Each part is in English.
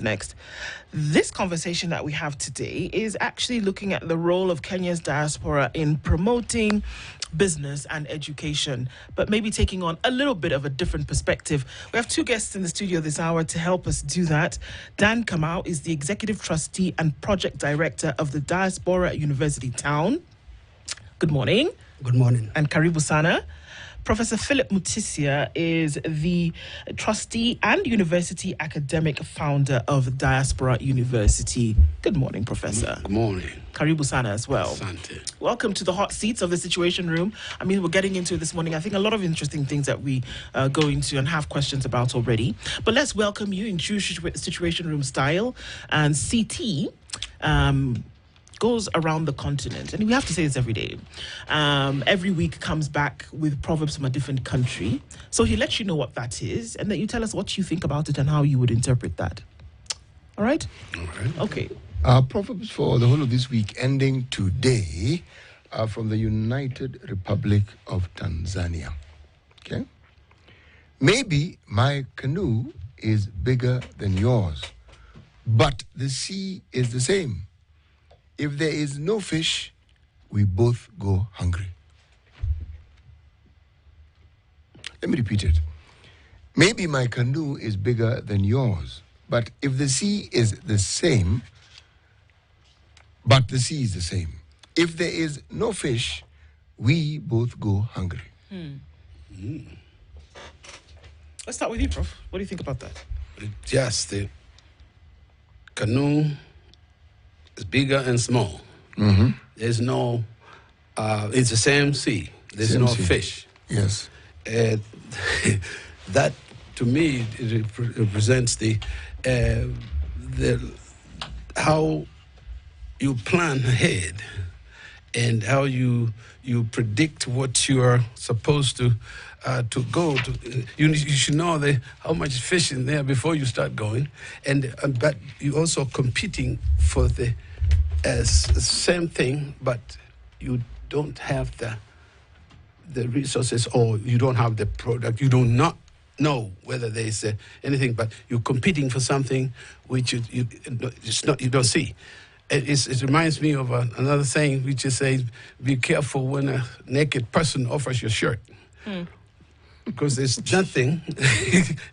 next. This conversation that we have today is actually looking at the role of Kenya's diaspora in promoting business and education, but maybe taking on a little bit of a different perspective. We have two guests in the studio this hour to help us do that. Dan Kamau is the Executive Trustee and Project Director of the Diaspora University Town. Good morning. Good morning. And Karibu Sana. Professor Philip Mutisia is the trustee and university academic founder of Diaspora University. Good morning, Professor. Good morning. Karibu Sana as well. Asante. Welcome to the hot seats of the Situation Room. I mean, we're getting into it this morning. I think a lot of interesting things that we go into and have questions about already. But let's welcome you in true Situation Room style. And CT goes around the continent, and we have to say this every day. Every week comes back with proverbs from a different country. So he lets you know what that is, and then you tell us what you think about it and how you would interpret that. All right? All right. Okay. Proverbs for the whole of this week, ending today, are from the United Republic of Tanzania. Okay? Maybe my canoe is bigger than yours, but the sea is the same. If there is no fish, we both go hungry. Let me repeat it. Maybe my canoe is bigger than yours, but if the sea is the same, if there is no fish, we both go hungry. Let's start with you, Prof. What do you think about that? Yes, the canoe is bigger and small. Mm-hmm. There's no, it's the same sea. There's Same no sea. fish. Yes. That, to me, it represents the how you plan ahead and how you predict what you are supposed to go to. You should know how much fish in there before you start going, but you also competing for the same thing, but you don't have the resources, or you don't have the product. You do not know whether there is anything, but you're competing for something which you don't see. It reminds me of another saying which is says, be careful when a naked person offers you a shirt. Because there's nothing,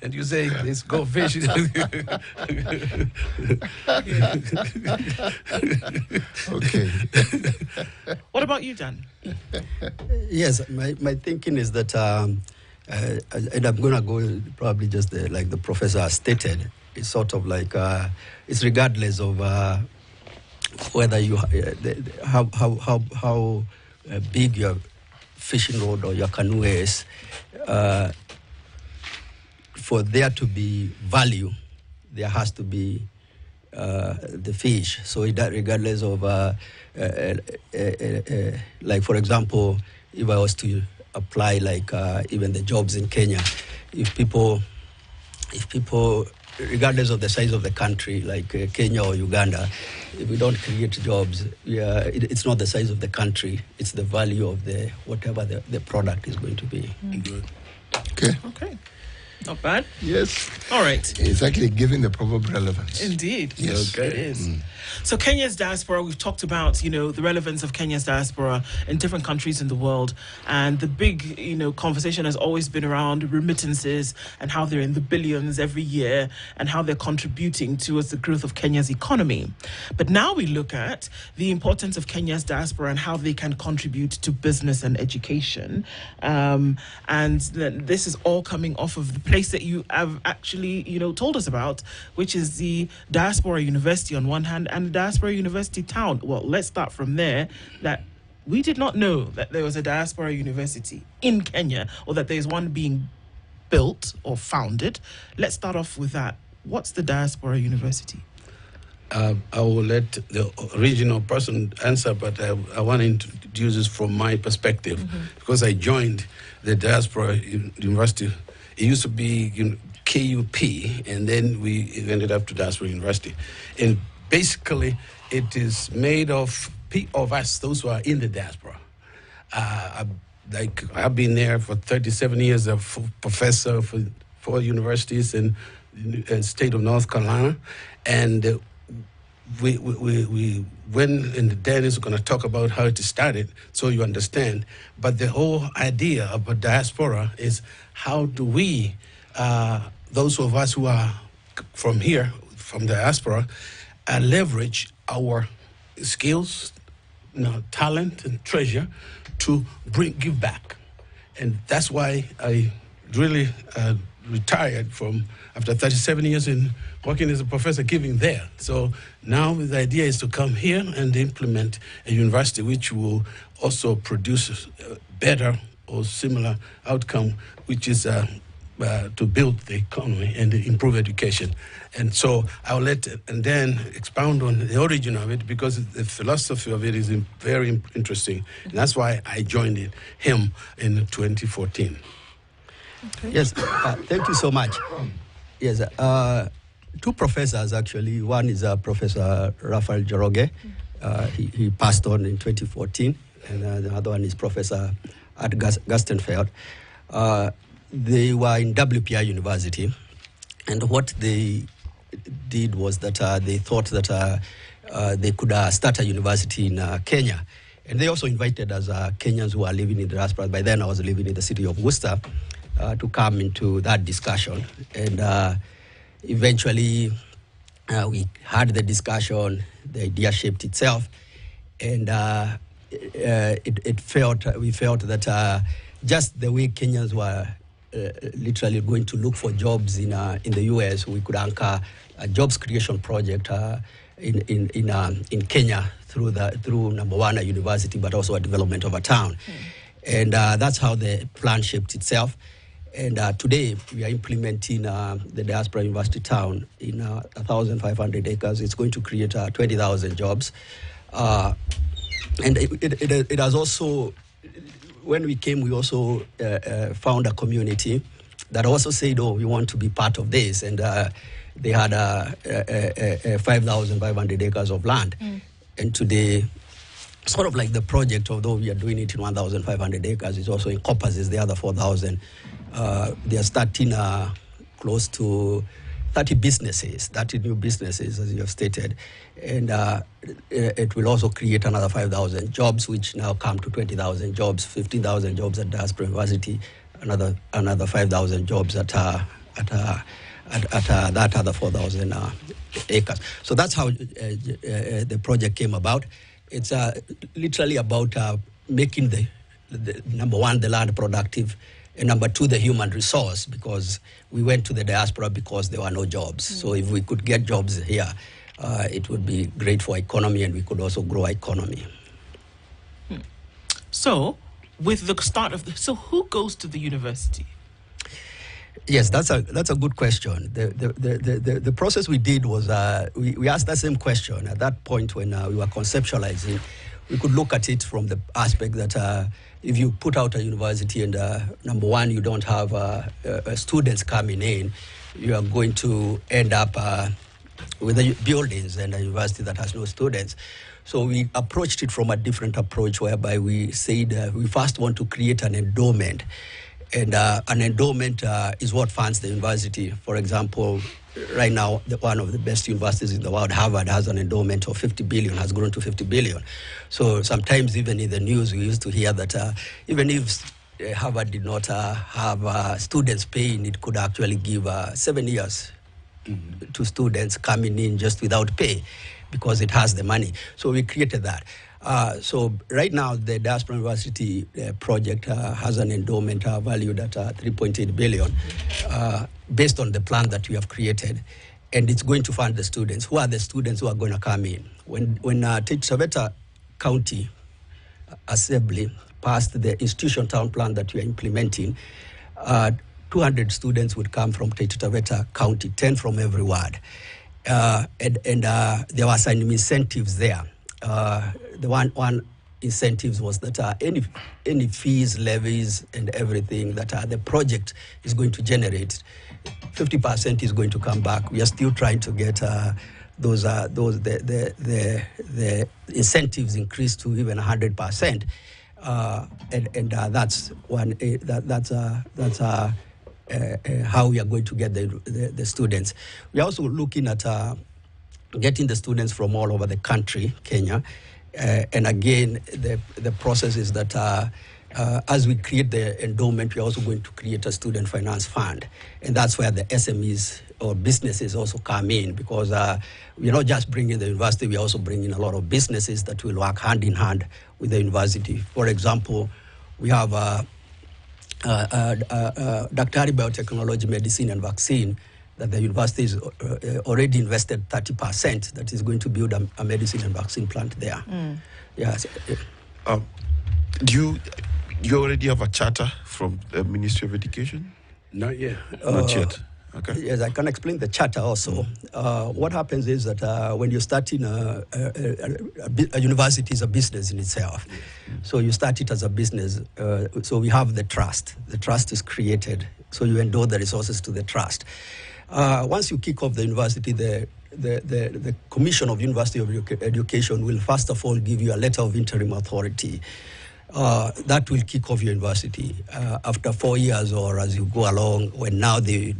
and you say, let's go fish. Okay. What about you, Dan? Yes, my thinking is that, and I'm going to go probably just like the professor has stated, it's sort of like, it's regardless of whether you, how big your fishing rod or your canoe is, for there to be value, there has to be the fish. So that regardless of, like for example, if I was to apply like even the jobs in Kenya, if people, regardless of the size of the country, like Kenya or Uganda, if we don't create jobs, it's not the size of the country, it's the value of whatever the product is going to be. Good. Okay. Not bad. Yes. All right. It's actually giving the proverb relevance. Indeed. Yes. It is. So Kenya's diaspora, we've talked about, the relevance of Kenya's diaspora in different countries in the world. And the big, conversation has always been around remittances and how they're in the billions every year and how they're contributing towards the growth of Kenya's economy. But now we look at the importance of Kenya's diaspora and how they can contribute to business and education. And this is all coming off of the place that you have actually, told us about, which is the Diaspora University on one hand and the Diaspora University Town. Well, let's start from there. That we did not know that there was a Diaspora University in Kenya, or that there's one being built or founded. Let's start off with that. What's the Diaspora University? I will let the original person answer, but I want to introduce this from my perspective, because I joined the Diaspora University. It used to be KUP, and then we ended up to Diaspora University. And basically, it is made of us, those who are in the diaspora. I've been there for 37 years, a professor for 4 universities, and state of North Carolina, and we when and Dennis is going to talk about how it started, so you understand. But the whole idea of a diaspora is how do we, those of us who are from here, from the diaspora, leverage our skills, talent, and treasure to give back. And that's why I really retired from after 37 years in working as a professor, giving there. So now the idea is to come here and implement a university which will also produce better or similar outcome, which is to build the economy and improve education. And so I'll let and then expound on the origin of it, because the philosophy of it is very interesting. And that's why I joined him in 2014. Okay. Yes, thank you so much. Yes, two professors actually. One is Professor Raphael Joroge. He passed on in 2014. And the other one is Professor at Gastenfeld. They were in WPI University, and what they did was that they thought that they could start a university in Kenya. And they also invited us Kenyans who are living in the diaspora. By then I was living in the city of Worcester, to come into that discussion. And eventually we had the discussion, the idea shaped itself, and we felt that just the way Kenyans were literally going to look for jobs in the US, we could anchor a jobs creation project in Kenya through number one, a university, but also a development of a town. And that's how the plan shaped itself. And today we are implementing the Diaspora University Town in 1,500 acres. It's going to create 20,000 jobs. And it has also, when we came, we also found a community that also said, oh, we want to be part of this. And they had 5,500 acres of land. And today, sort of like the project, although we are doing it in 1,500 acres, it also encompasses the other 4,000. They are starting close to 30 businesses, 30 new businesses, as you have stated. And it will also create another 5,000 jobs, which now come to 20,000 jobs, 15,000 jobs at Diaspora University, another 5,000 jobs at that other 4,000 acres. So that's how the project came about. It's literally about making the number one, the land productive, and number two, the human resource, because we went to the diaspora because there were no jobs. So if we could get jobs here, it would be great for economy, and we could also grow our economy. So with the start of so who goes to the university? Yes, that's a good question. The process we did was we asked that same question at that point when we were conceptualizing. We could look at it from the aspect that if you put out a university and number one, you don't have students coming in, you are going to end up with the buildings and a university that has no students. So we approached it from a different approach, whereby we said we first want to create an endowment. And an endowment is what funds the university. For example, right now, one of the best universities in the world, Harvard, has an endowment of 50 billion, has grown to 50 billion. So sometimes even in the news, we used to hear that even if Harvard did not have students paying, it could actually give 7 years to students coming in just without pay, because it has the money. So we created that. So right now, the Diaspora University project has an endowment valued at 3.8 billion, based on the plan that we have created, and it's going to fund the students. Who are the students who are going to come in? When Taita County Assembly passed the institution town plan that we are implementing, 200 students would come from Taita County, 10 from every ward, and there were some incentives there. The one incentives was that any fees, levies, and everything that the project is going to generate, 50% is going to come back. We are still trying to get the incentives increased to even 100%, and that's one that's how we are going to get the students. We are also looking at getting the students from all over the country, Kenya. And again, the process is that as we create the endowment, we're also going to create a student finance fund. And that's where the SMEs or businesses also come in, because we're not just bringing the university, we're also bringing a lot of businesses that will work hand in hand with the university. For example, we have Daktari Biotechnology, Medicine and Vaccine, that the university is already invested 30% that is going to build a medicine and vaccine plant there. Yes. Do you already have a charter from the Ministry of Education? Not yet. Not yet. Okay. Yes, I can explain the charter also. What happens is that when you start in a university, is a business in itself. So you start it as a business. So we have the trust. The trust is created. So you endow the resources to the trust. Once you kick off the university, the Commission of University of Education will first of all give you a letter of interim authority. That will kick off your university after 4 years, or as you go along, when now they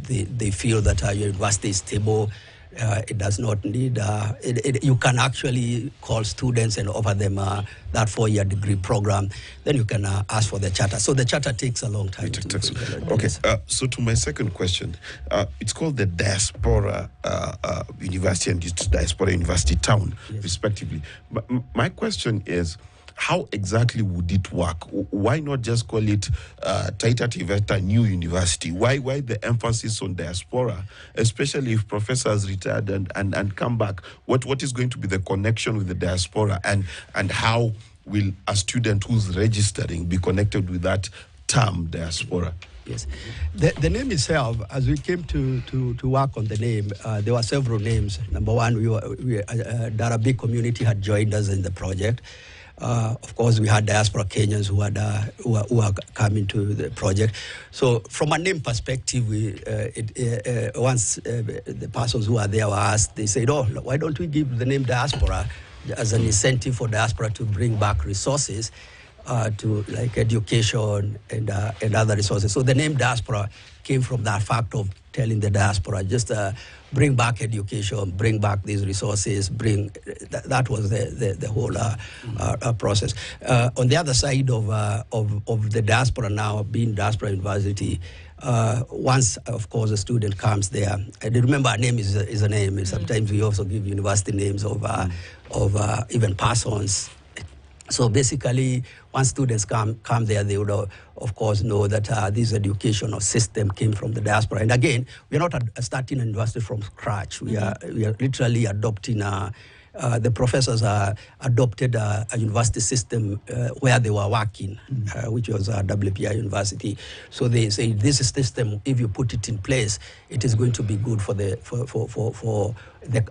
feel that your university is stable. It does not need, you can actually call students and offer them that 4-year degree program. Then you can ask for the charter. So the charter takes a long time. Okay, so to my second question, it's called the Diaspora University and Diaspora University Town, respectively. But my question is, how exactly would it work? Why not just call it authoritative at a new university? Why the emphasis on diaspora, especially if professors retired and come back? What is going to be the connection with the diaspora, and how will a student who's registering be connected with that term, diaspora? Yes. The name itself, as we came to work on the name, there were several names. Number one, Darabi community had joined us in the project. Of course, we had diaspora Kenyans who are coming to the project. So, from a name perspective, once the persons who are there were asked, they said, "Oh, why don't we give the name diaspora as an incentive for diaspora to bring back resources to like education and other resources?" So the name diaspora came from that fact of telling the diaspora, just bring back education, bring back these resources, that was the whole process. On the other side of the diaspora now, being diaspora university, once, of course, a student comes there, and remember, a name is a name. Sometimes we also give university names of even persons. So basically, once students come there, they would, of course, know that this educational system came from the diaspora. And again, we're not starting a university from scratch. We are literally adopting the professors adopted a university system where they were working, which was WPI University. So they say this system, if you put it in place, it is going to be good for the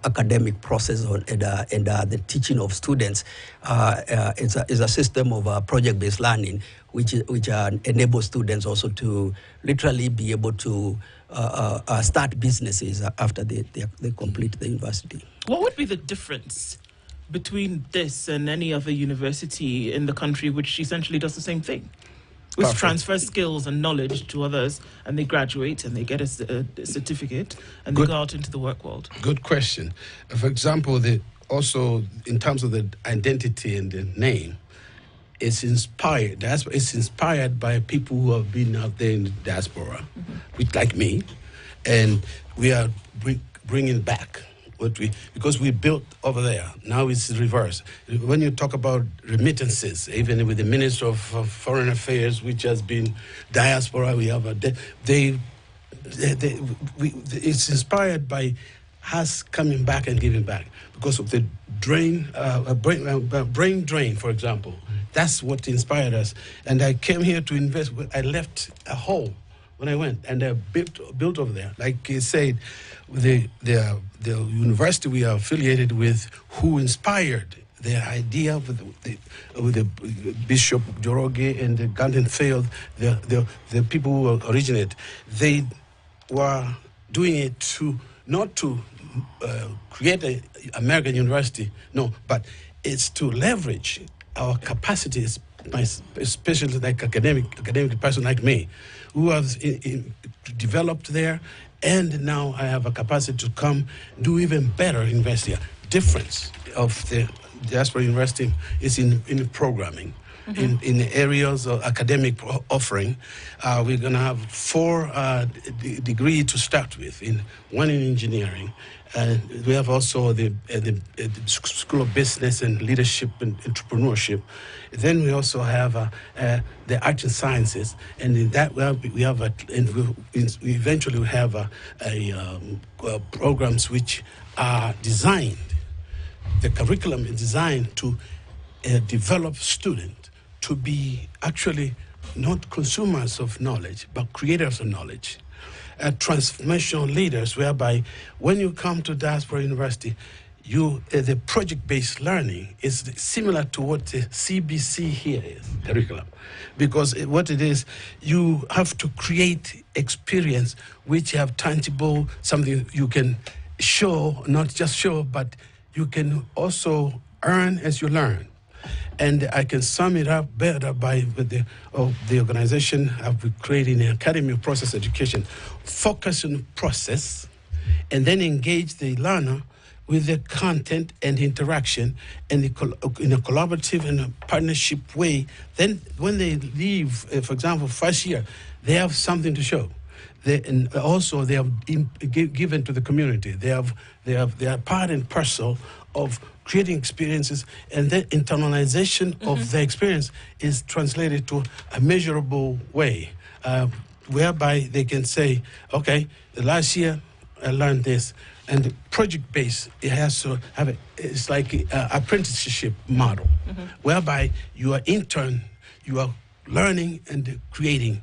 academic process and the teaching of students. It's a system of project-based learning, which enables students also to literally be able to start businesses after they complete the university. What would be the difference between this and any other university in the country which essentially does the same thing? Which transfers skills and knowledge to others, and they graduate and they get a certificate and they go out into the work world? Good question. For example, also in terms of the identity and the name, it's inspired by people who have been out there in the diaspora, which, like me, and we are bringing back because we built over there. Now it's reverse. When you talk about remittances, even with the Minister of Foreign Affairs, which has been diaspora, we have it's inspired by us coming back and giving back because of the brain drain, for example. That's what inspired us. And I came here to invest. I left a hole when I went, and I built over there. Like he said, the university we are affiliated with, who inspired the idea with the Bishop Joroge and the Garden Field, the people who originate, they were doing it not to create an American university, no, but it's to leverage our capacities especially like academic person like me, who has developed there, and now I have a capacity to come do even better university. Difference of the diaspora university is in programming. In the areas of academic offering, we're going to have 4 degrees to start with, one in engineering. We have also the School of Business and Leadership and Entrepreneurship. Then we also have the Arts and Sciences, and in that we eventually have programs which are designed. The curriculum is designed to develop students to be actually not consumers of knowledge, but creators of knowledge. Transformational leaders, whereby when you come to Diaspora University, the project-based learning is similar to what the CBC here is, curriculum. Because what it is, you have to create experience which have tangible, something you can show, not just show, but you can also earn as you learn. And I can sum it up better by the organization I've created an Academy of Process Education, focus on the process, and then engage the learner with the content and interaction and in a collaborative and a partnership way. Then when they leave, for example, first year, they have something to show. And also they have given to the community. They are part and parcel of creating experiences, and the internalization of the experience is translated to a measurable way, whereby they can say, okay, the last year I learned this, and the project-based, it has to have it's like an apprenticeship model, whereby you are intern, you are learning and creating,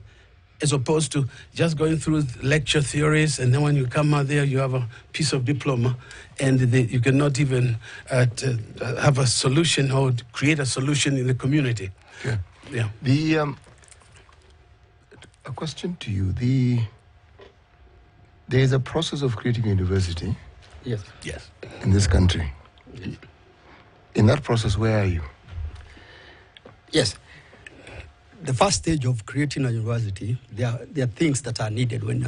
as opposed to just going through lecture theories, and then when you come out there, you have a piece of diploma, and you cannot even have a solution or create a solution in the community. Yeah. A question to you. There is a process of creating a university. Yes. Yes. In this country. In that process, where are you? Yes. The first stage of creating a university, there are things that are needed when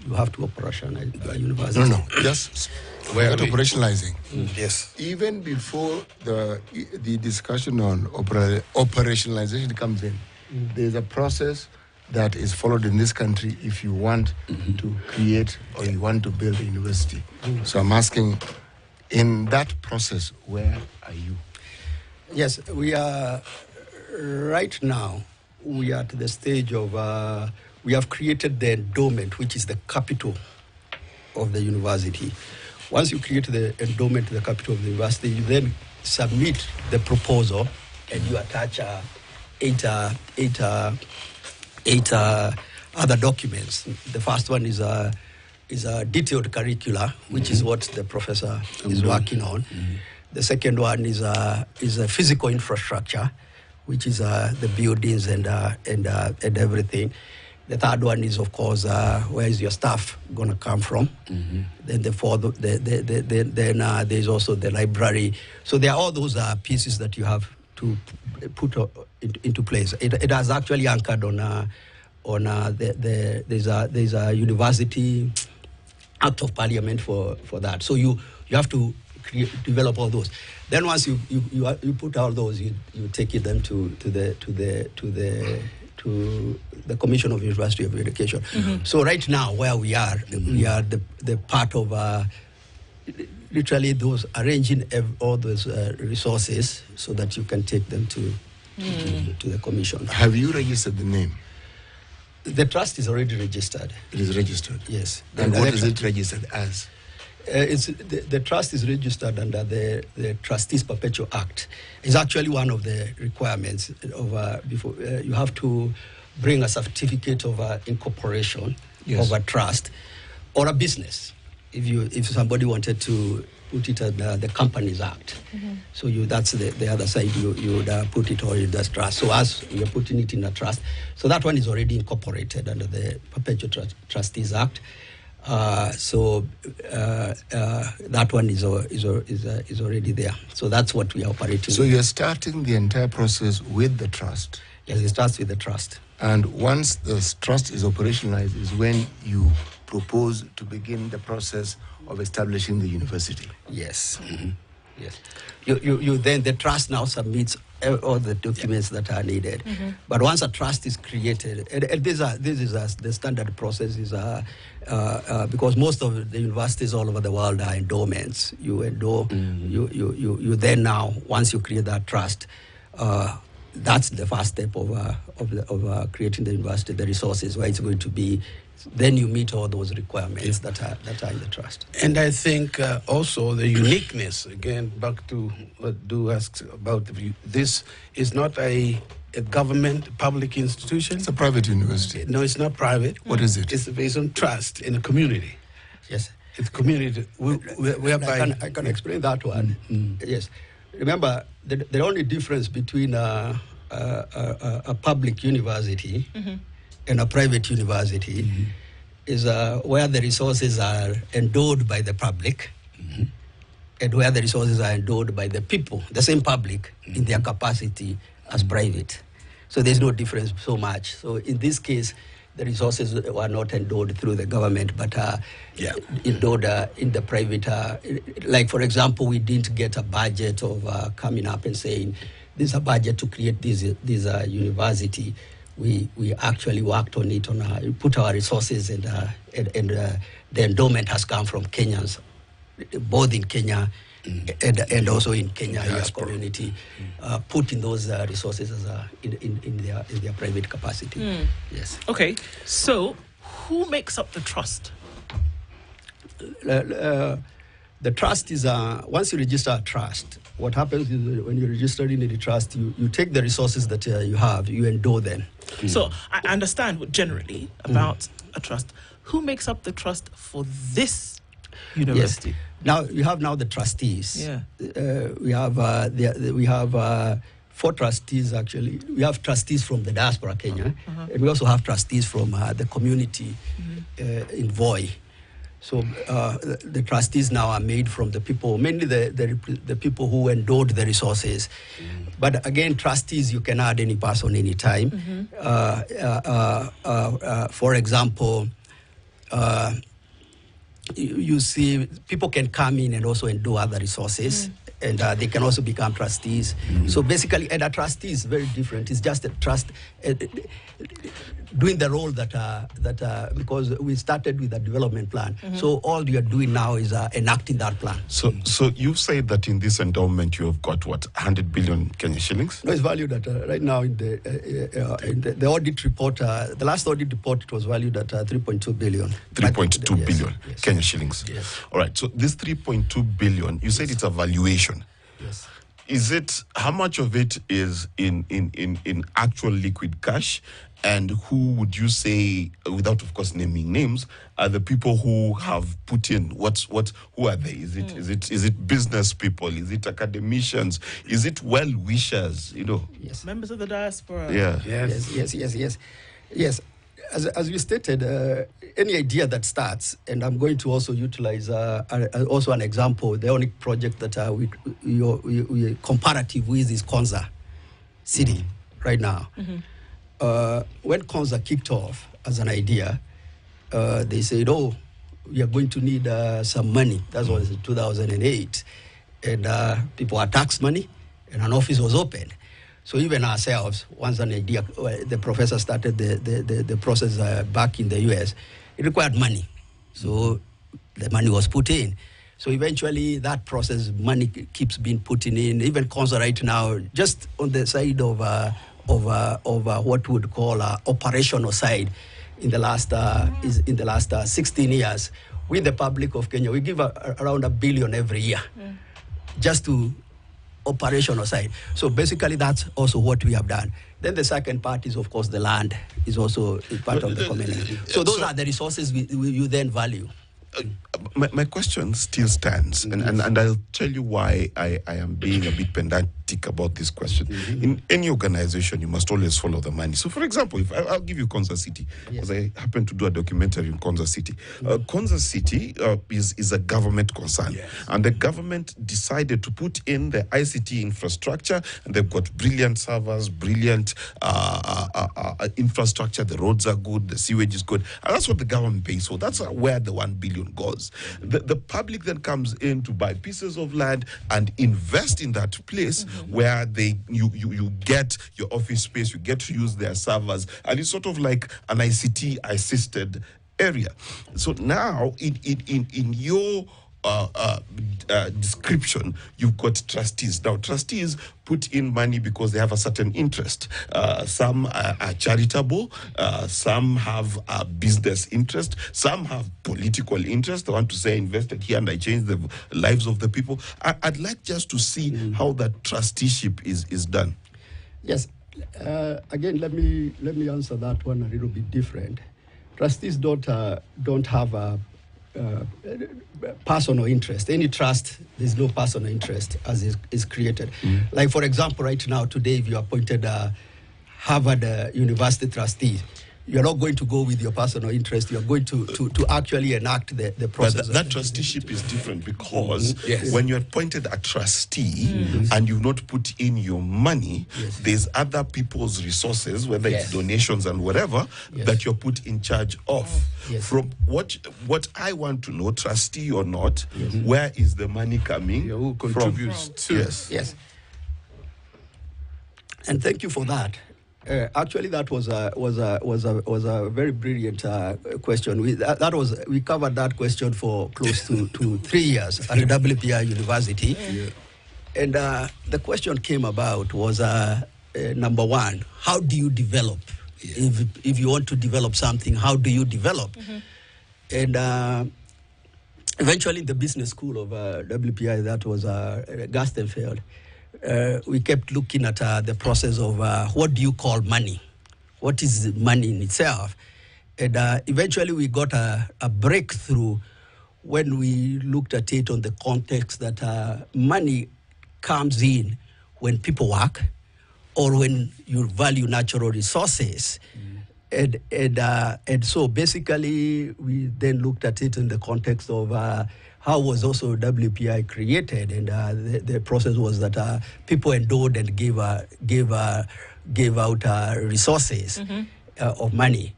you have to operationalize a university. No. Just where operationalizing. Yes. Even before the discussion on operationalization comes in, there's a process that is followed in this country if you want to create or you want to build a university. So I'm asking, in that process, where are you? Yes, we are right now. We are at the stage of, we have created the endowment, which is the capital of the university. Once you create the endowment, the capital of the university, you then submit the proposal and you attach eight other documents. The first one is a detailed curricula, which is what the professor is working on. The second one is a physical infrastructure, which is the buildings and everything. The third one is, of course, where is your staff going to come from? Then the fourth, then there's also the library. So there are all those pieces that you have to put into place. It has actually anchored on there's a university act of parliament for that. So you have to develop all those. Then once you put all those, you take them to the Commission of University of Education. So right now, where we are the part of literally those arranging all those resources so that you can take them to the Commission. Have you registered the name? The trust is already registered. It is registered? Yes. And what is it registered as? The trust is registered under the Trustees Perpetual Act. It's actually one of the requirements of before you have to bring a certificate of incorporation of a trust or a business. If somebody wanted to put it under the Companies Act, so that's the other side. You would put it all in the trust. So as you're putting it in a trust, so that one is already incorporated under the Perpetual Trustees Act. That one is already there. So that's what we are operating. So you're starting the entire process with the trust. Yes, it starts with the trust. And once the trust is operationalized is when you propose to begin the process of establishing the university. Yes. Mm-hmm. Yes. You then the trust now submits all the documents that are needed. Mm-hmm. But once a trust is created, and this is the standard process is because most of the universities all over the world are endowments. You endow. Mm-hmm. You then now once you create that trust. That's the first step of creating the university, the resources, where it's going to be. Then you meet all those requirements that are in the trust. And I think also the uniqueness, again, back to what Du asked about, this is not a government, public institution. It's a private university. No, it's not private. What is it? It's based on trust in the community. Yes. It's community. Whereby I can explain that one. Mm-hmm. Yes. Remember, the only difference between a public university and a private university is where the resources are endowed by the public and where the resources are endowed by the people, the same public, in their capacity as private. So there's no difference so much. So in this case, the resources were not endowed through the government, but endowed in the private. Like, for example, we didn't get a budget of coming up and saying, this is a budget to create this university. We actually worked on it, put our resources, and the endowment has come from Kenyans, both in Kenya and also in Kenya community, putting those resources as in their private capacity. Yes. Okay, so who makes up the trust? The trust is once you register a trust. What happens is when you're registering in the trust, you take the resources that you have, you endow them. So I understand generally about a trust. Who makes up the trust for this university? Yes. Now you have the trustees. Yeah. We have 4 trustees actually. We have trustees from the diaspora Kenya, and we also have trustees from the community in Voi. So the trustees now are made from the people, mainly the people who endowed the resources. But again, trustees, you can add any person anytime. For example, you see people can come in and also endow other resources. And they can also become trustees. So basically, and a trustee is very different. It's just a trust doing the role that because we started with a development plan. So all you're doing now is enacting that plan. So you've said that in this endowment you have got what, 100 billion Kenya shillings? No, it's valued at right now in the audit report. The last audit report, it was valued at 3.2 billion. 3.2 billion yes. Kenya shillings. Yes. All right. So this 3.2 billion, you said it's a valuation. Yes. Is it, how much of it is in actual liquid cash, and who would you say, without of course naming names, are the people who have put in who are they? Is it business people? Is it academicians? Is it well-wishers? Yes. Members of the diaspora. Yeah. Yes. As we stated, any idea that starts, and I'm going to also utilize also an example. The only project that we comparative with is Konza City right now. When Konza kicked off as an idea, they said, we are going to need some money. That was in 2008. And people had tax money, and an office was opened. So even ourselves, once an idea, the professor started the process back in the US, it required money. So the money was put in. So eventually that process, money keeps being put in. Even Konza right now, just on the side of what we would call operational side, in the last 16 years, with the public of Kenya, we give around $1 billion every year, just to operational side. So basically that's also what we have done. Then the second part is, of course, the land is also part of the community. So those are the resources you then value. my question still stands, and I'll tell you why I am being a bit pedantic about this question. In any organization, you must always follow the money. So, for example, if I'll give you Kansas City, because I happen to do a documentary in Kansas City. Kansas City is a government concern, and the government decided to put in the ICT infrastructure, and they've got brilliant servers, brilliant infrastructure. The roads are good, the sewage is good, and that's what the government pays for. That's where the 1 billion goes. The public then comes in to buy pieces of land and invest in that place where you get your office space, you get to use their servers, and it's sort of like an ICT assisted area. So now in your description, you've got trustees. Now, trustees put in money because they have a certain interest. Some are charitable, some have a business interest, some have political interest. They want to say, invested here and I change the lives of the people. I'd like just to see how that trusteeship is done. Yes. Again, let me answer that one a little bit different. Trustees don't have a personal interest. Any trust, there's no personal interest as is created. Like, for example, right now, today, if you appointed a Harvard University trustee, you're not going to go with your personal interest. You're going to actually enact the process. But that trusteeship is different because when you're appointed a trustee and you've not put in your money, there's other people's resources, whether it's donations and whatever, that you're put in charge of. From what I want to know, trustee or not, where is the money coming who contributes from? to? Yes. And thank you for that. Actually, that was a very brilliant question. We covered that question for close to 3 years at the WPI University, and the question came about was number one: how do you develop? If you want to develop something, how do you develop? And eventually, in the business school of WPI, that was Gastenfeld. We kept looking at the process of what do you call money? What is money in itself? And eventually we got a breakthrough when we looked at it on the context that money comes in when people work or when you value natural resources. And so basically we then looked at it in the context of how was also WPI created, and the process was that people endowed and gave out resources of money.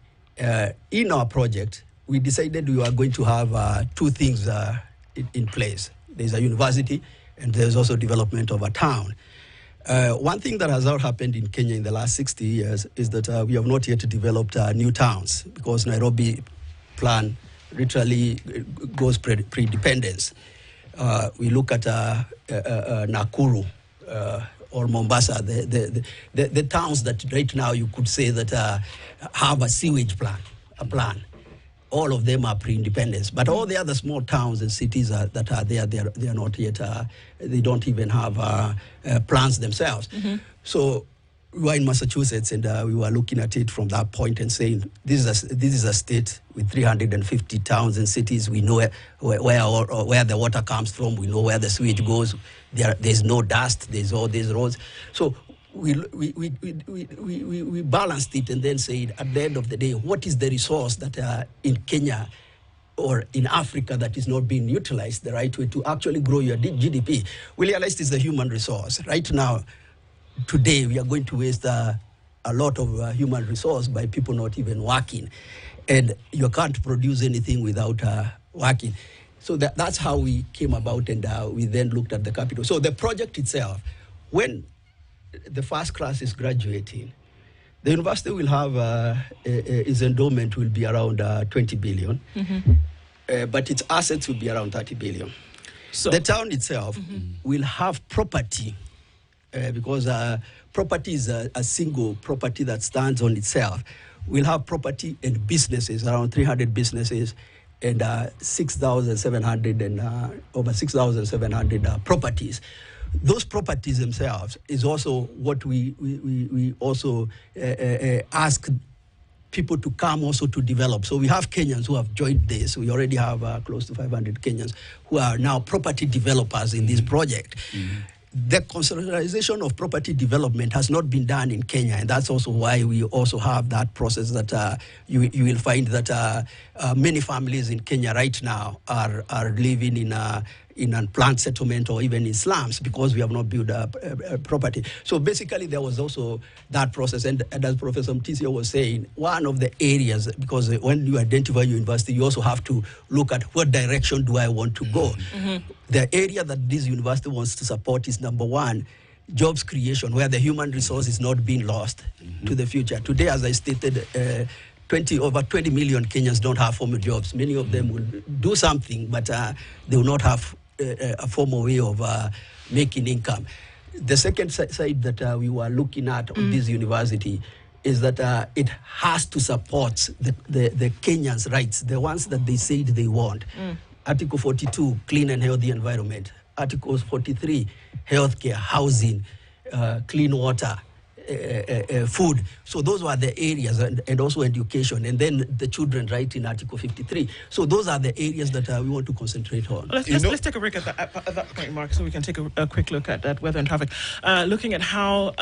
In our project, we decided we were going to have two things in place. There's a university, and there's also development of a town. One thing that has not happened in Kenya in the last 60 years is that we have not yet developed new towns, because Nairobi plan literally goes pre-dependence. We look at Nakuru or Mombasa, the towns that right now you could say that have a sewage plan, all of them are pre-independence. But all the other small towns and cities that are there, they are not yet, they don't even have plans themselves. So we were in Massachusetts, and we were looking at it from that point and saying, this is a state with 350 towns and cities. We know where the water comes from. We know where the sewage goes. There's no dust. There's all these roads. So we balanced it and then said, at the end of the day, what is the resource that in Kenya or in Africa that is not being utilized the right way to actually grow your GDP? We realized it's the human resource. Right now, today, we are going to waste a lot of human resource by people not even working. And you can't produce anything without working. So that's how we came about, and we then looked at the capital. So the project itself, when the first class is graduating, the university will have, its endowment will be around 20 billion, but its assets will be around 30 billion. So the town itself will have property, because property is a single property that stands on itself. We'll have property and businesses, around 300 businesses, and 6,700 and over 6,700 properties. Those properties themselves is also what we also ask people to come also to develop. So we have Kenyans who have joined this. We already have close to 500 Kenyans who are now property developers in this project. The consolidation of property development has not been done in Kenya, and that's also why we also have that process that you will find that many families in Kenya right now are living in a planned settlement or even in slums because we have not built property. So basically there was also that process, and as Professor Mtisia was saying, one of the areas, because when you identify your university, you also have to look at what direction do I want to go. The area that this university wants to support is number one, jobs creation, where the human resource is not being lost to the future. Today, as I stated, over 20 million Kenyans don't have formal jobs. Many of them will do something, but they will not have a formal way of making income. The second side that we were looking at on this university is that it has to support the Kenyans' rights, the ones that they said they want. Article 42, clean and healthy environment. Article 43, healthcare, housing, clean water, food. So those were the areas, and also education, and then the children right in Article 53. So those are the areas that we want to concentrate on. Let's take a break at that point, Mark, so we can take a quick look at that weather and traffic. Looking at how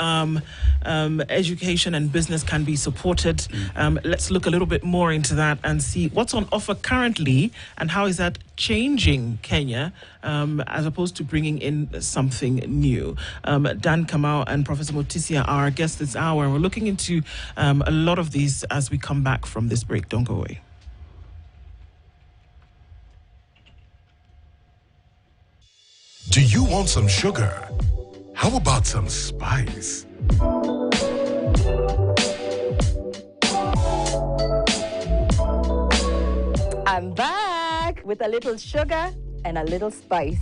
education and business can be supported. Let's look a little bit more into that and see what's on offer currently and how is that changing Kenya as opposed to bringing in something new. Dan Kamau and Professor Mutisia are our guests this hour, and we're looking into a lot of these as we come back from this break. Don't go away. Do you want some sugar? How about some spice? I'm back with a little sugar and a little spice.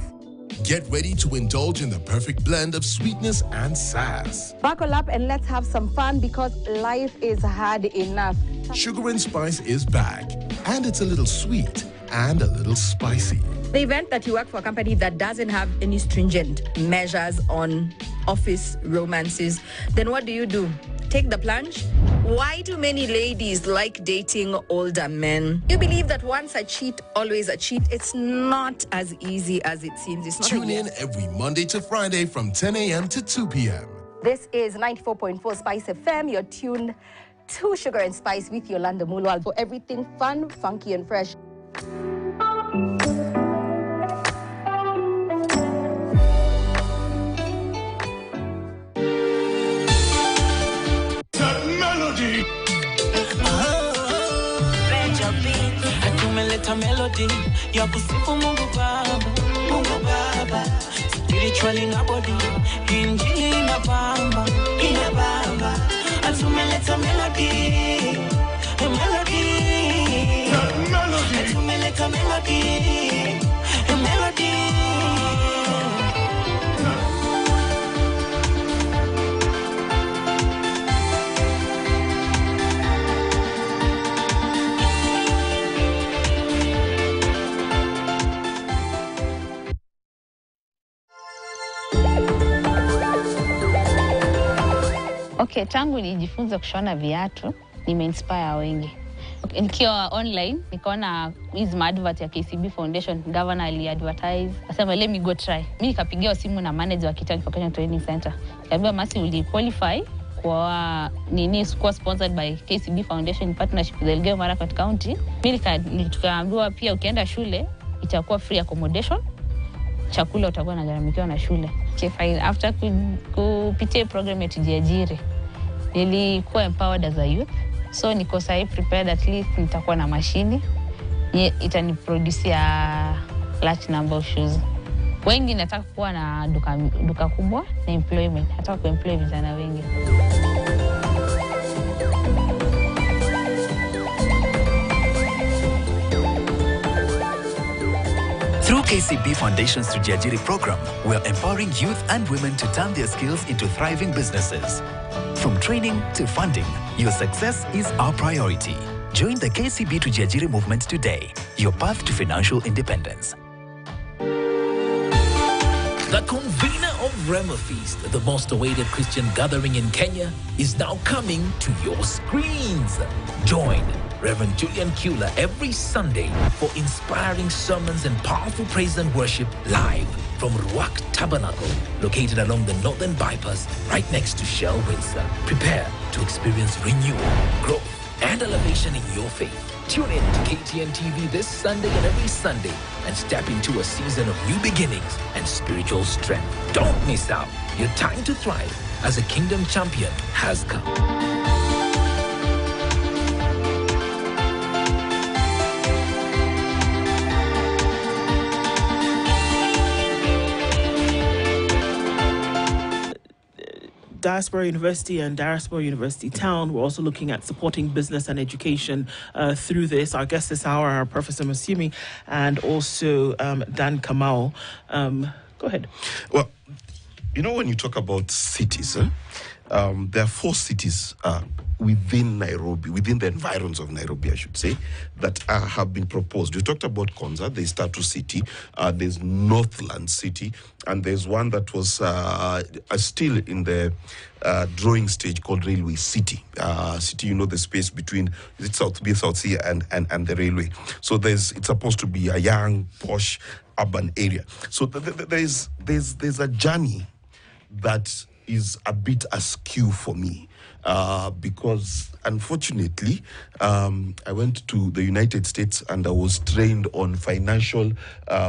Get ready to indulge in the perfect blend of sweetness and sass. Buckle up and let's have some fun because life is hard enough. Sugar and Spice is back, and it's a little sweet and a little spicy. The event that you work for a company that doesn't have any stringent measures on office romances, then what do? Take the plunge? Why do many ladies like dating older men? You believe that once a cheat, always a cheat. It's not as easy as it seems. It's not. Tune in every Monday to Friday from 10 a.m. to 2 p.m. This is 94.4 Spice FM. You're tuned to Sugar and Spice with Yolanda Mulwal for everything fun, funky, and fresh. Melody ya kusifu Mungu Baba spiritually na body injili inabamba atumeleta melody atumeleta melody Okay, tangu nijifunze kushona viatu, nimeinspire wengi. Nikiwa online, nikaona hizi advert ya KCB Foundation, governor ali-advertise. Asema, let me go try. Mimi nikapigia simu na manager wa Kitani Vocational Training Center. Kaambia, Masi, uli qualify kwa kuwa sponsored by KCB Foundation in partnership with Elgeyo Marakwet County. Mimi tukaambiwa pia ukienda shule, itakuwa free accommodation. Chakula utakuwa unagharamikiwa na shule. Okay, fine. After kupitia program ya tujiajiri, nilikuwa empowered as a youth. So niko sahi prepared, at least nitakuwa na mashini. Itaniproduce large number of shoes. Wengi nataka kuwa na duka kubwa na employment. Nataka kuemploy vijana wengi. Through KCB Foundation's Tujiajiri program, we are empowering youth and women to turn their skills into thriving businesses. From training to funding, your success is our priority. Join the KCB Tujiajiri movement today, your path to financial independence. The convener of Rema Feast, the most awaited Christian gathering in Kenya, is now coming to your screens. Join Reverend Julian Kula every Sunday for inspiring sermons and powerful praise and worship live from Ruach Tabernacle, located along the Northern Bypass, right next to Shell Windsor. Prepare to experience renewal, growth, and elevation in your faith. Tune in to KTN TV this Sunday and every Sunday and step into a season of new beginnings and spiritual strength. Don't miss out. Your time to thrive as a kingdom champion has come. Diaspora University and Diaspora University Town. We're also looking at supporting business and education through this. Our guests this hour are Professor Musimi and also Dan Kamau. Go ahead. Well, you know, when you talk about cities, there are 4 cities within Nairobi, within the environs of Nairobi, I should say, that have been proposed. We talked about Konza, there's Tatu City, there's Northland City, and there's one that was still in the drawing stage called Railway City. City, you know, the space between South Sea and the railway. So it's supposed to be a young, posh, urban area. So there's a journey that is a bit askew for me. Because unfortunately, I went to the United States and I was trained on financial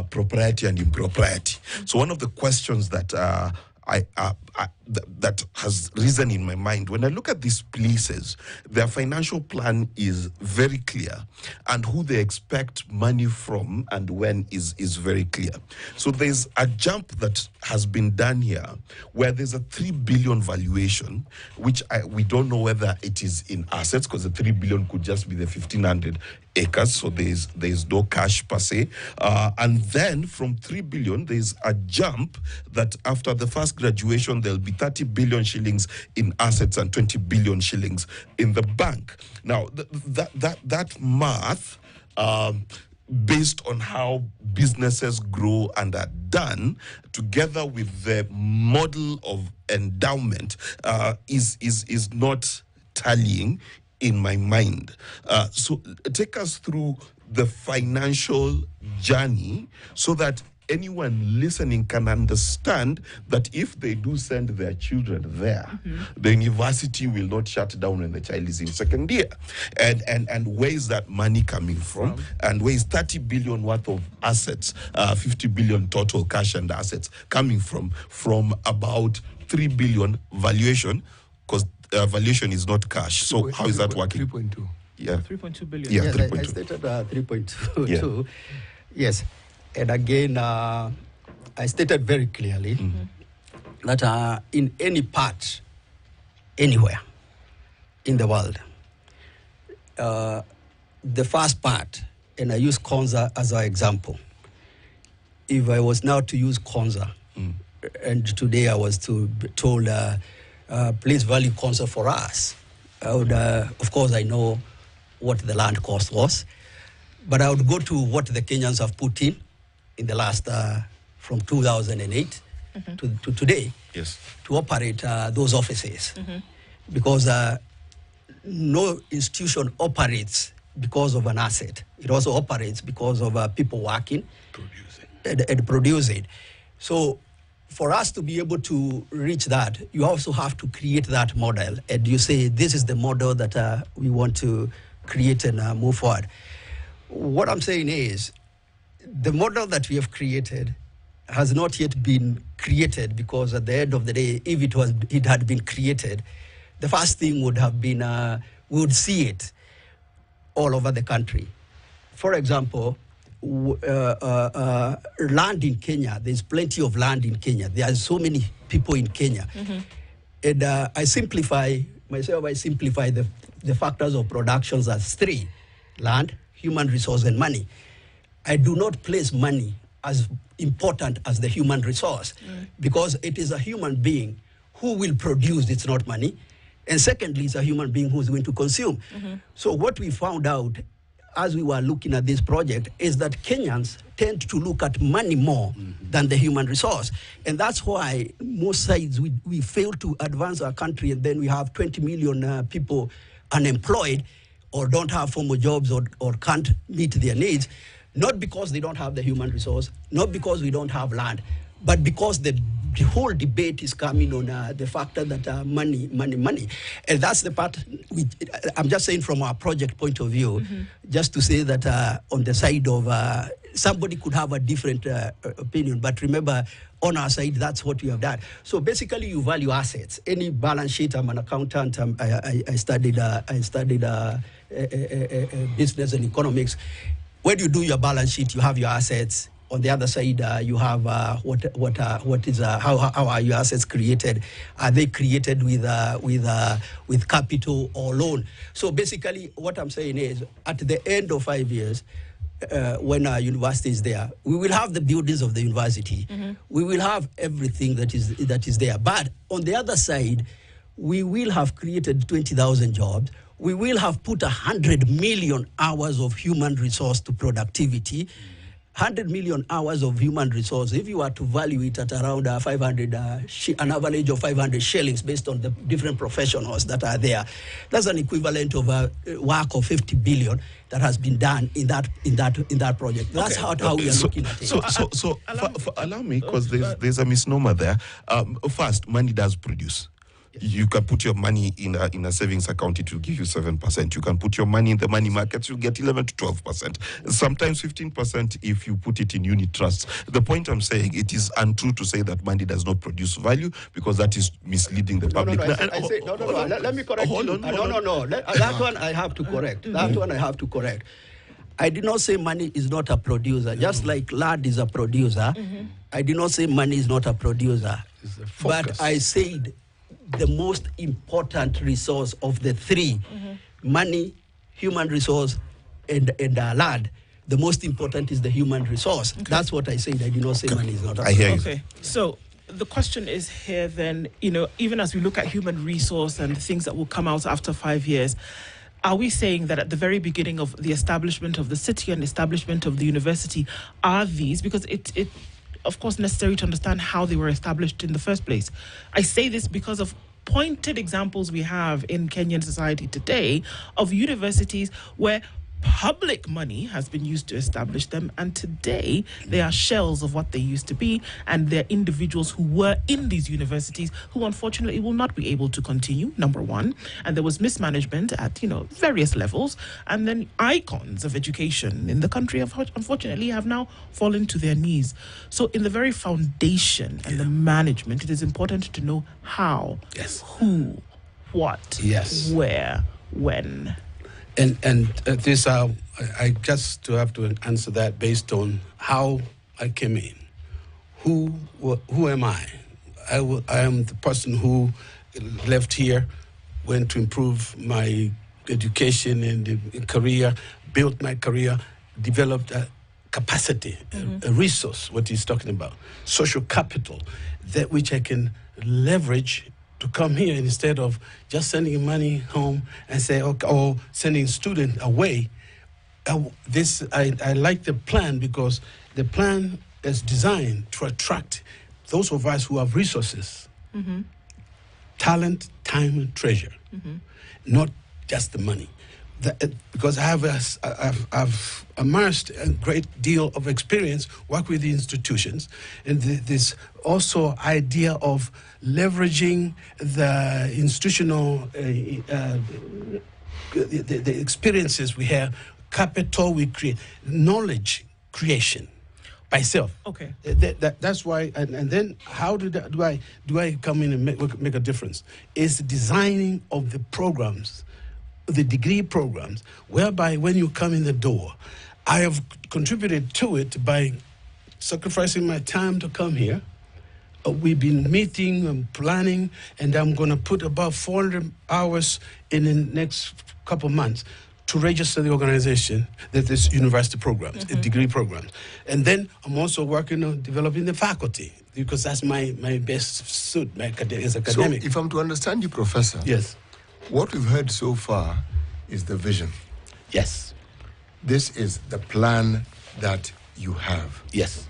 propriety and impropriety. So one of the questions that that has risen in my mind when I look at these places, their financial plan is very clear, and who they expect money from and when is very clear. So there's a jump that has been done here where there's a 3 billion valuation, which we don't know whether it is in assets, because the 3 billion could just be the 1,500 acres, so there's no cash per se. And then from 3 billion, there's a jump that after the first graduation, there'll be 30 billion shillings in assets and 20 billion shillings in the bank. Now, that math, based on how businesses grow and are done, together with the model of endowment, is not tallying in my mind. So take us through the financial journey so that anyone listening can understand that if they do send their children there, the university will not shut down when the child is in second year. And where is that money coming from? And where is 30 billion worth of assets, 50 billion total cash and assets coming from about 3 billion valuation? Because valuation is not cash. So how is that working? 3.2. Yeah. 3.2 billion. Yeah, Yes, 3.2. I stated 3.2. Yeah. Yes. And again, I stated very clearly that in any part, anywhere in the world, the first part, and I use Konza as an example. If I was now to use Konza, and today I was told, please value Konza for us, I would, of course, I know what the land cost was, but I would go to what the Kenyans have put in the last, from 2008 to today, yes, to operate those offices. Because no institution operates because of an asset. It also operates because of people working and producing. So for us to be able to reach that, you also have to create that model. And you say, this is the model that we want to create and move forward. What I'm saying is, the model that we have created has not yet been created, because at the end of the day, if it had been created, the first thing would have been, we would see it all over the country. For example, land in Kenya, there's plenty of land in Kenya. There are so many people in Kenya. And I simplify the factors of productions as 3: land, human resource, and money. I do not place money as important as the human resource, because it is a human being who will produce, it's not money. And secondly, it's a human being who's going to consume. So what we found out as we were looking at this project, is that Kenyans tend to look at money more than the human resource. And that's why most sides, we fail to advance our country, and then we have 20 million people unemployed or don't have formal jobs or can't meet their needs, not because they don't have the human resource, not because we don't have land, but because the whole debate is coming on the factor that money. And that's the part, I'm just saying from our project point of view, just to say that on the side of, somebody could have a different opinion, but remember, on our side, that's what we have done. So basically, you value assets. Any balance sheet, I'm an accountant, I studied business and economics. When you do your balance sheet, you have your assets. On the other side, you have how are your assets created? Are they created with capital or loan? So basically, what I'm saying is, at the end of 5 years, when our university is there, we will have the buildings of the university. We will have everything that is there. But on the other side, we will have created 20,000 jobs. We will have put 100 million hours of human resource to productivity. 100 million hours of human resource, if you are to value it at around 500, an average of 500 shillings based on the different professionals that are there, that's an equivalent of a work of 50 billion that has been done in that project. That's how we are looking at it. So allow me, because there's a misnomer there. First, money does produce. You can put your money in a savings account, it will give you 7%. You can put your money in the money markets, you'll get 11 to 12%. Sometimes 15% if you put it in unit trusts. The point I'm saying, it is untrue to say that money does not produce value, because that is misleading the public. Let me correct you. That one I have to correct. That one I have to correct. I did not say money is not a producer, just like land is a producer. I did not say money is not a producer. But I said the most important resource of the three, money, human resource, and land. The most important is the human resource. That's what I said. I did not say money is not a producer. I hear you. Okay, so the question is here then, even as we look at human resource and things that will come out after 5 years, are we saying that at the very beginning of the establishment of the city and establishment of the university are these, because it of course necessary to understand how they were established in the first place. I say this because of pointed examples we have in Kenyan society today of universities where public money has been used to establish them, and today they are shells of what they used to be, and they're individuals who were in these universities who unfortunately will not be able to continue, number one, and there was mismanagement at various levels, and then icons of education in the country unfortunately have now fallen to their knees. So in the very foundation and the management, it is important to know how, who, what, where, when. And this, I just to have to answer that based on how I came in. Who am I? I am the person who left here, went to improve my education and career, built my career, developed a capacity, a resource, what he's talking about, social capital, that which I can leverage to come here instead of just sending money home and say, okay, or sending students away. I like the plan, because the plan is designed to attract those of us who have resources, talent, time, and treasure, not just the money. Because I've immersed a great deal of experience, work with the institutions, and this also idea of leveraging the institutional the experiences we have, capital we create, knowledge creation by self. Okay. That's why, and then how do I come in and make a difference? Is the designing of the programs, the degree programs, whereby when you come in the door, I have contributed to it by sacrificing my time to come here. We've been meeting and planning, and I'm going to put about 400 hours in the next couple of months to register the organization that is university programs, degree programs. And then I'm also working on developing the faculty, because that's my best suit, as academic. So if I'm to understand you, Professor, yes, what we've heard so far is the vision. Yes. this is the plan that you have. Yes.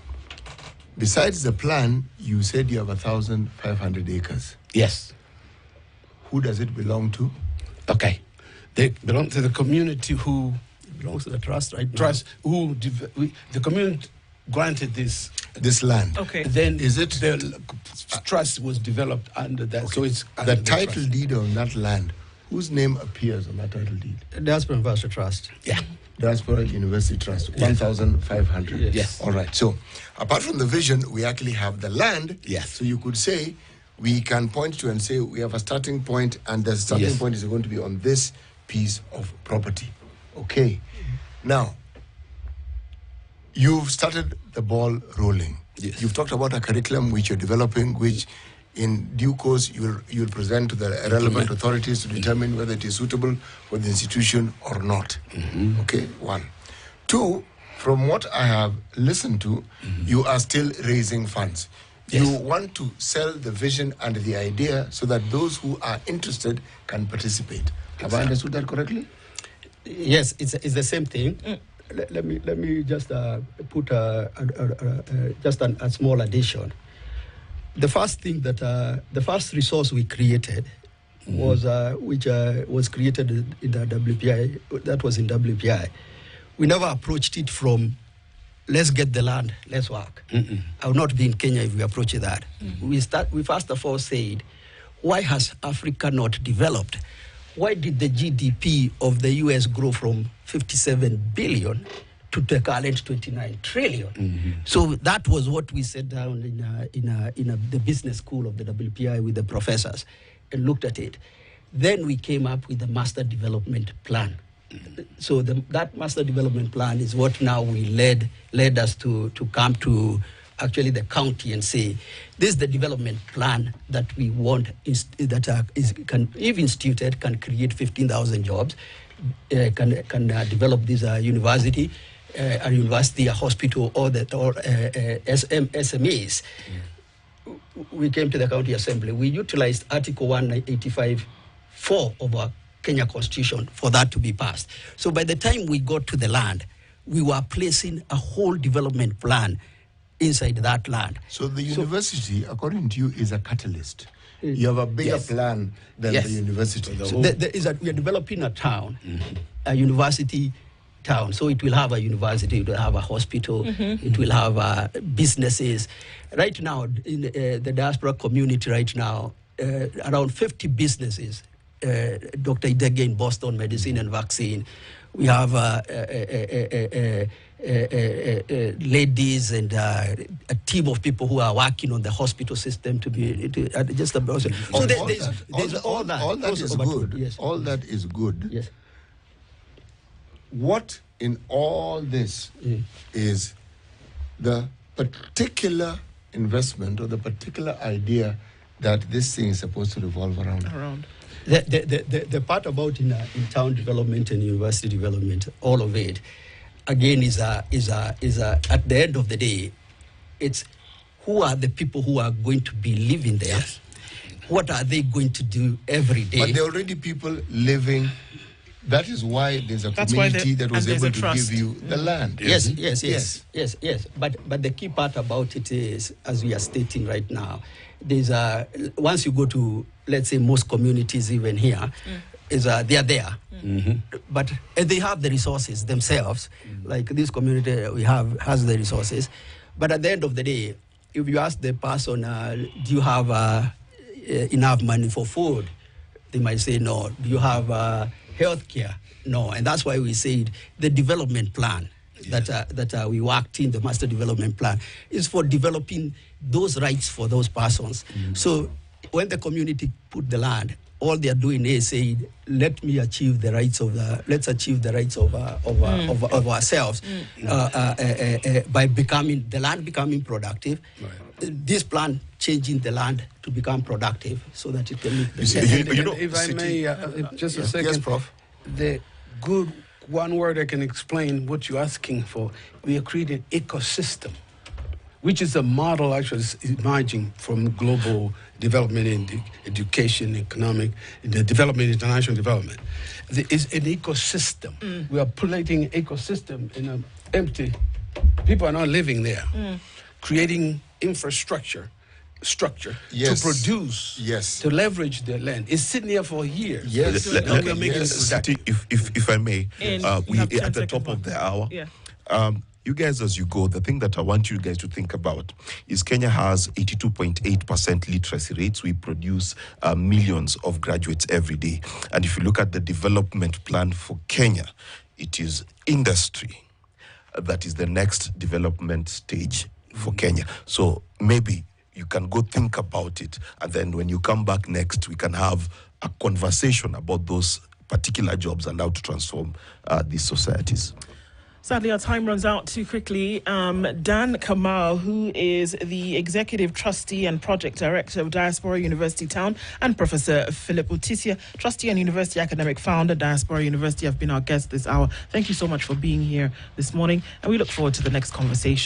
Besides the plan, you said you have 1,500 acres. Yes. Who does it belong to? Okay. They belong to the community who... It belongs to the trust, right? The community granted this land. Okay. Then is it the trust was developed under that? Okay. So it's the title deed on that land. Whose name appears on that title deed? Diaspora University Trust. Yeah. Diaspora University Trust. 1,500. Yes. All right. So apart from the vision, we actually have the land. Yes. So you could say we can point to and say we have a starting point, and the starting point is going to be on this piece of property. Okay. Now, you've started the ball rolling. Yes. You've talked about a curriculum which you're developing, which in due course you'll present to the relevant authorities to determine whether it is suitable for the institution or not. Okay, 1. 2, from what I have listened to, you are still raising funds. Yes. You want to sell the vision and the idea so that those who are interested can participate. Have I understood that correctly? Yes, it's the same thing. Let me just put just a small addition. The first thing that the first resource we created was which was created in the WPI. That was in WPI. We never approached it from let's get the land, let's work. I would not be in Kenya if we approach it that. We first of all said, why has Africa not developed? Why did the GDP of the US grow from 57 billion to the current 29 trillion? So that was what we sat down in the business school of the WPI with the professors and looked at it. Then we came up with the master development plan. So that master development plan is what now we led us to come to actually the county and say, this is the development plan that we want if instituted, can create 15,000 jobs, can develop this university, a university, a hospital, or SMEs. We came to the county assembly. We utilized Article 185(4) of our Kenya Constitution for that to be passed. So by the time we got to the land, we were placing a whole development plan inside that land. So the university, according to you, is a catalyst. You have a bigger plan than the university. So we are developing a town, a university town. So it will have a university, it will have a hospital, it will have businesses. Right now, in the diaspora community right now, around 50 businesses. Dr. Idege in Boston, medicine and vaccine. We have ladies and a team of people who are working on the hospital system to be just about. So there's all that. All that is good. Yes. All that is good. Yes. What in all this is the particular investment or the particular idea that this thing is supposed to revolve around? The part about in town development and university development, all of it, again is at the end of the day, it's who are the people who are going to be living there? Yes. What are they going to do every day? But there are already people living. That is why there's a community that was able to give you the land. Yes. But the key part about it is, as we are stating right now, there's once you go to, let's say, most communities even here, they are there, but they have the resources themselves. Like this community we have has the resources, but at the end of the day, if you ask the person, do you have enough money for food? They might say no. Do you have health care? No. And that's why we said the development plan that we worked in, the master development plan, is for developing those rights for those persons. So when the community put the land, all they are doing is saying, let's achieve the rights of ourselves by becoming the land becoming productive. Right. This plan changing the land to become productive so that it can meet the if I may, just a second. Yes, Prof. The good one word I can explain what you're asking for. We are creating ecosystem. which is a model actually emerging from global development in education, economic, the development, international development. There is an ecosystem. We are putting ecosystem in an empty. People are not living there. Creating infrastructure, structure to produce, to leverage their land. It's sitting there for years. If I may, we at the top of the hour. You guys, as you go, the thing that I want you guys to think about is Kenya has 82.8% literacy rates. We produce millions of graduates every day. And if you look at the development plan for Kenya, it is industry that is the next development stage for Kenya. So maybe you can go think about it. And then when you come back next, we can have a conversation about those particular jobs and how to transform these societies. Sadly, our time runs out too quickly. Dan Kamal, who is the Executive Trustee and Project Director of Diaspora University Town, and Professor Philip Utisia, Trustee and University Academic Founder, Diaspora University, have been our guests this hour. Thank you so much for being here this morning, and we look forward to the next conversation.